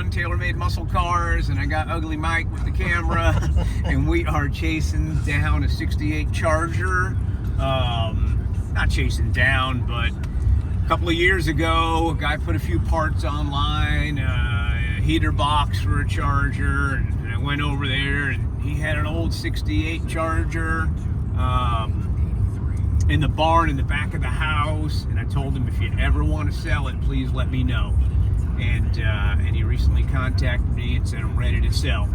1, TaylorMade Muscle Cars, and I got Ugly Mike with the camera, and we are chasing down a 68 Charger. Not chasing down, but a couple of years ago, a guy put a few parts online, a heater box for a Charger, and I went over there, and he had an old 68 Charger in the barn in the back of the house, and I told him if you ever want to sell it, please let me know. And he recently contacted me and said I'm ready to sell.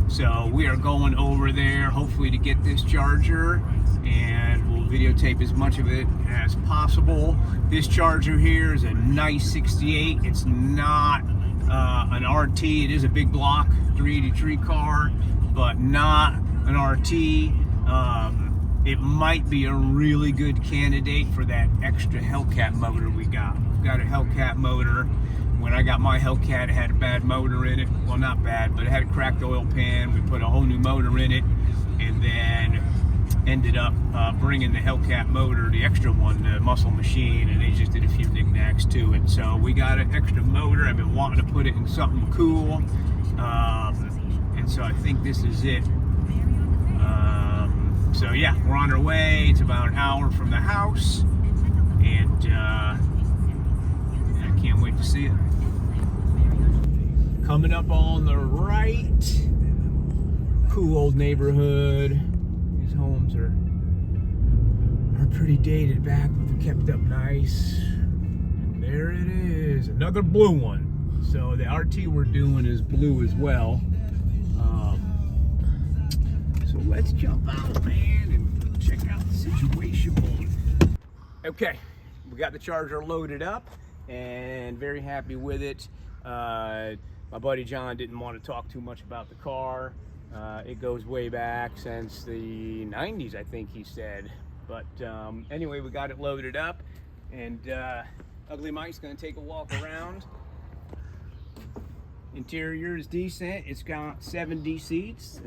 So we are going over there, hopefully to get this Charger, and we'll videotape as much of it as possible. This Charger here is a nice 68. It's not an RT. It is a big block 383 car, but not an RT. It might be a really good candidate for that extra Hellcat motor we got. We've got a Hellcat motor. When I got my Hellcat, it had a bad motor in it. Well, not bad, but it had a cracked oil pan. We put a whole new motor in it, and then ended up bringing the Hellcat motor, the extra one, the Muscle Machine, and they just did a few knickknacks to it. So we got an extra motor. I've been wanting to put it in something cool, and so I think this is it. So yeah, we're on our way. It's about an hour from the house, and I can't wait to see it. Coming up on the right, cool old neighborhood. These homes are pretty dated back, but they're kept up nice. And there it is, another blue one. So the RT we're doing is blue as well. So let's jump out, man, and check out the situation. Okay, we got the Charger loaded up and very happy with it. My buddy John didn't want to talk too much about the car. It goes way back since the 90s, I think he said. But anyway, we got it loaded up, and Ugly Mike's gonna take a walk around. Interior is decent. It's got 70 seats,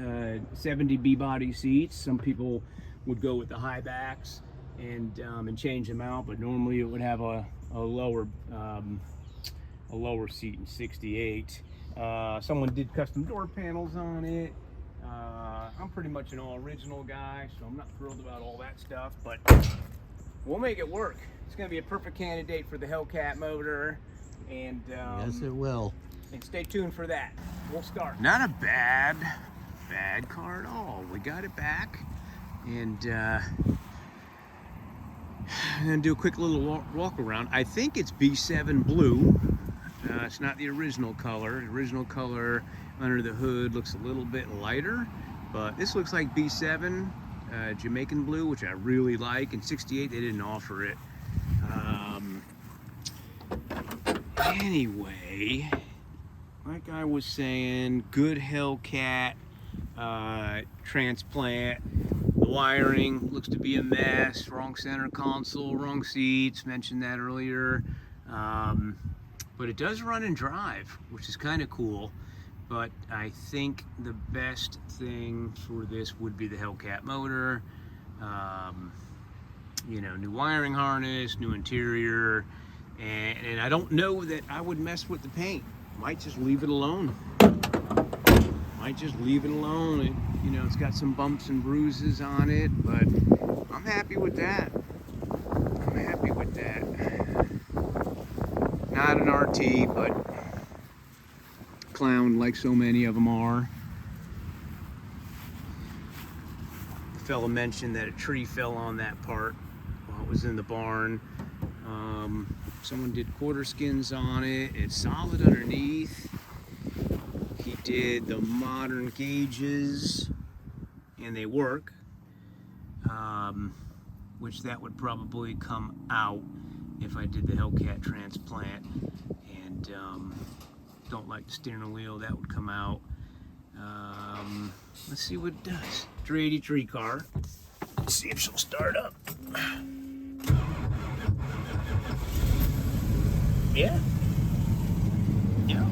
70 B-body seats. Some people would go with the high backs and change them out, but normally it would have a lower seat in 68. Someone did custom door panels on it. I'm pretty much an all original guy, so I'm not thrilled about all that stuff, but we'll make it work. It's going to be a perfect candidate for the Hellcat motor, and yes, it will. And stay tuned for that. We'll start. Not a bad car at all. We got it back, and I'm gonna do a quick little walk around. I think it's B7 blue. It's not the original color. The original color under the hood looks a little bit lighter, but this looks like B7 Jamaican blue, which I really like. In 68 they didn't offer it. Anyway, like I was saying, good Hellcat transplant. The wiring looks to be a mess. Wrong center console, wrong seats. Mentioned that earlier. But it does run and drive, which is kind of cool. But I think the best thing for this would be the Hellcat motor. You know, new wiring harness, new interior, and I don't know that I would mess with the paint. Might just leave it alone. Might just leave it alone. You know, it's got some bumps and bruises on it, but I'm happy with that. I'm happy with that. Not an RT, but clown like so many of them are. The fella mentioned that a tree fell on that part while it was in the barn. Someone did quarter skins on it. It's solid underneath. He did the modern gauges, and they work, which that would probably come out if I did the Hellcat transplant, and don't like the steering wheel, that would come out. Let's see what it does. 383 car. Let's see if she'll start up. Yeah. Yeah.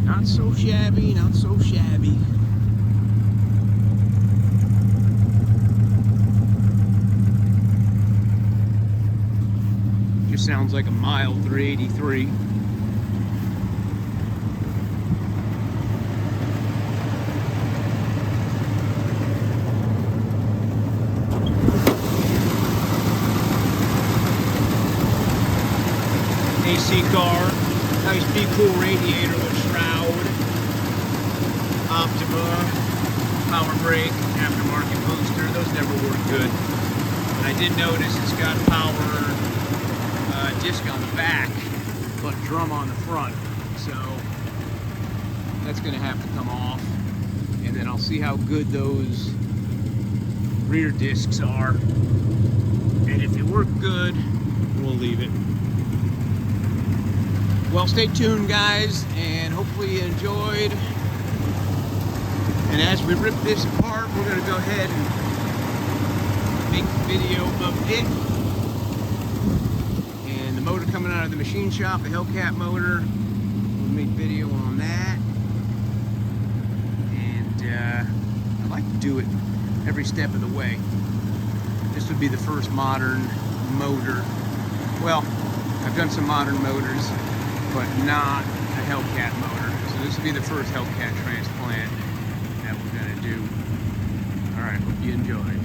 Not so shabby, not so shabby. Just sounds like a mild 383. Pretty cool radiator with shroud, Optima, power brake, aftermarket booster. Those never work good. But I did notice it's got power disc on the back, but drum on the front. So that's going to have to come off. And then I'll see how good those rear discs are. And if they work good, we'll leave it. Well, stay tuned, guys, and hopefully you enjoyed. And as we rip this apart, we're going to go ahead and make a video of it. And the motor coming out of the machine shop, the Hellcat motor, we'll make video on that. And I like to do it every step of the way. This would be the first modern motor. Well, I've done some modern motors, but not a Hellcat motor. So this will be the first Hellcat transplant that we're going to do. All right, hope you enjoyed.